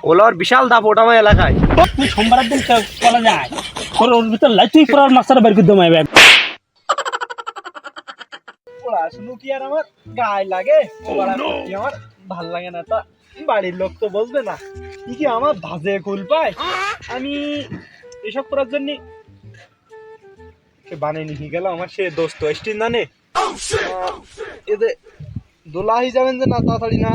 ওলার বিশাল দাপ ওটা আমার এলাকায়। তুই সোমবারের দিন কলেজে যায় তোর ওর ভিতর লাই তুই পুরো মাস্টার বের করে দেবো ব্যাগ। পড়াশুনো কি আর আমার গায়ে লাগে? আমার ভাল লাগে না, তা বাড়ির লোক তো বলবে না কি আমার ধাজে কুল পায়। আমি এসব করার জন্য বানিয়ে নিয়ে গেল আমার সে দোস্ত এসটিন জানে এতে দোলাই যাবেন যে না তাড়াতাড়ি না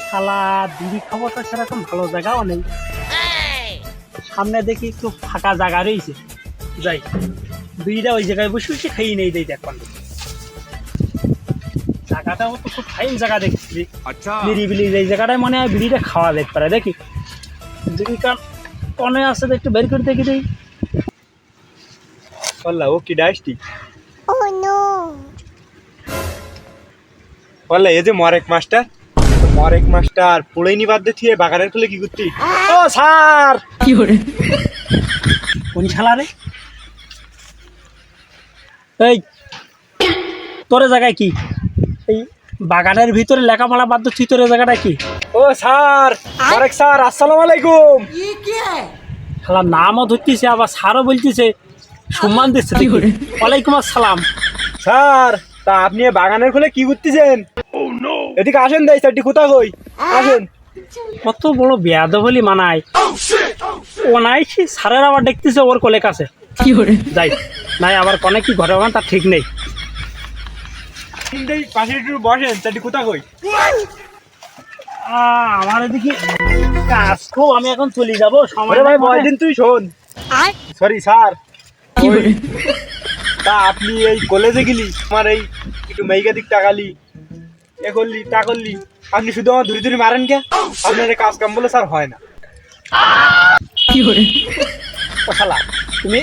শালা বিড়ি খাবারটা সেরকম ভালো জায়গাও নেই, সামনে দেখি একটু ফাঁকা জায়গা রয়েছে, যাই বিড়িটা ওই জায়গায় বসে বসে খেয়ে নেই দেয়। দেখ জায়গাটাও তো খুব ফাইন জায়গা দেখছি, নিরিবিলি এই জায়গাটায় মনে হয় বিড়িটা খাওয়া যেতে পারে। দেখি জীবিকা কনে আছে একটু বের করে দেখি দেই। বললা ও কি ডাইসটি বললা এই যে মরেক মাস্টার পড়েনি বাদ দিয়ে বাগানের খুলে কি করতি? ও স্যার কি করে কোন শালা রে? এই তোর জায়গায় কি এই বাগানের ভিতরে লেখাপড়া বাদ তুই তোর জায়গাটা কি? ও স্যার মরেক স্যার আসসালামু আলাইকুম। শালা নামও ধরতেছে আবার স্যারও বলতেছে, সম্মান দিচ্ছে। ওয়ালাইকুম আসসালাম। স্যার তা আপনি বাগানের খুলে কি করতেছেন? এদিকে আসেন দেয় স্যারটি কোথা কই আসেন। কত বড় বেয়াদব বলি মানায় ও নাই, সে স্যারের আবার দেখতেছে ওর কোলে কাছে যাই নাই আবার কনে কি ঘরে তার ঠিক নেই। পাশে একটু বসেন স্যারটি কোথা কই। আমার এদিকে কাজ খুব, আমি এখন চলে যাবো সময় ভাই বয়দিন তুই শোন। সরি স্যার তা আপনি এই কলেজে গেলি আমার এই একটু মেয়েকে দিক টাকালি এ করলি তা করলি, আপনি শুধু আমার ধরে মারেন কে? আপনার কাজ কাম বলে স্যার হয় না। ও শালা তুমি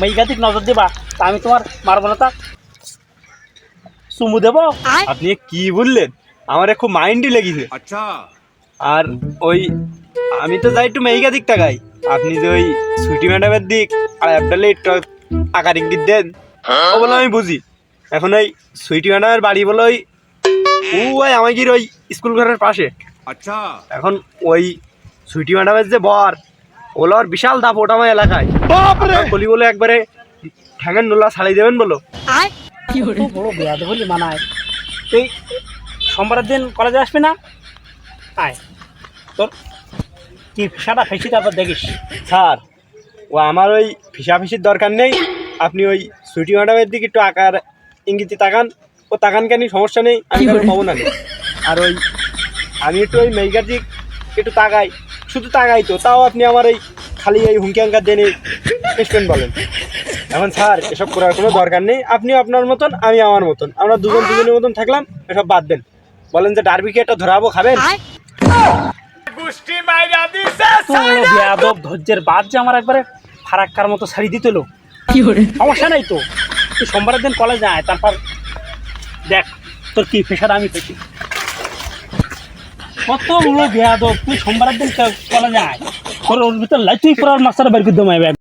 মেয়েগাতিক নজর দেবা তা আমি তোমার মারবো না, তা চুমু দেবো। আপনি কি বললেন? আমার খুব মাইন্ডই লেগেছে। আচ্ছা আর ওই আমি তো যাই একটু মেয়েকা দিক টাকাই, আপনি যে ওই সুইটি ম্যাডামের দিক আর আপনার একটু টাকার ইঙ্গিত দেন ও বলে আমি বুঝি। এখন ওই সুইটি ম্যাডামের বাড়ি বলে ওই আমাদের ওই স্কুল ঘরের পাশে। আচ্ছা এখন ওই সুইটি ম্যাডামের যে বর ওলার বিশাল দাপ ওটা আমার এলাকায়। কলি বলে একবারে ঠ্যাঙের নোলা ছাড়াই দেবেন বলো। বড় বেয়াদ বলি মানায়। তুই সোমবারের দিন কলেজে আসবি না? আয় তোর কি ফিসাটা ফেসি তারপর দেখিস। স্যার ও আমার ওই ফিসাফিসির দরকার নেই, আপনি ওই সুইটি ম্যাডামের দিকে একটু আকার ইঙ্গিতে তাকান, ও তাকান কেন সমস্যা নেই, আমি পাবো না। আর ওই আমি একটু ওই মেয়েকার দিক একটু তাকাই, শুধু তাকাই তো তাও আপনি আমার এই খালি এই হুমকি আঙ্কার দেনে পেশবেন বলেন। এখন স্যার এসব করার কোনো দরকার নেই, আপনি আপনার মতন আমি আমার মতন, আমরা দুজন দুজনের মতন থাকলাম, এসব বাদ দেন। বলেন যে ডারবিকে একটা ধরাবো খাবেন? ধৈর্যের বাদ যে আমার একবারে ফারাক্কার মতো ছাড়ি দিতে লো, সমস্যা নাই তো। তুই সোমবারের দিন কলেজে আয়, তারপর দেখ তোর কি ফেসাটা আমি পেছি। কত বড় বেয়াদব, তুই সোমবারের দিন কলেজে আয়, তোর ওর ভিতর লাই তুই পুরো মাস্টার বের করে দেবো।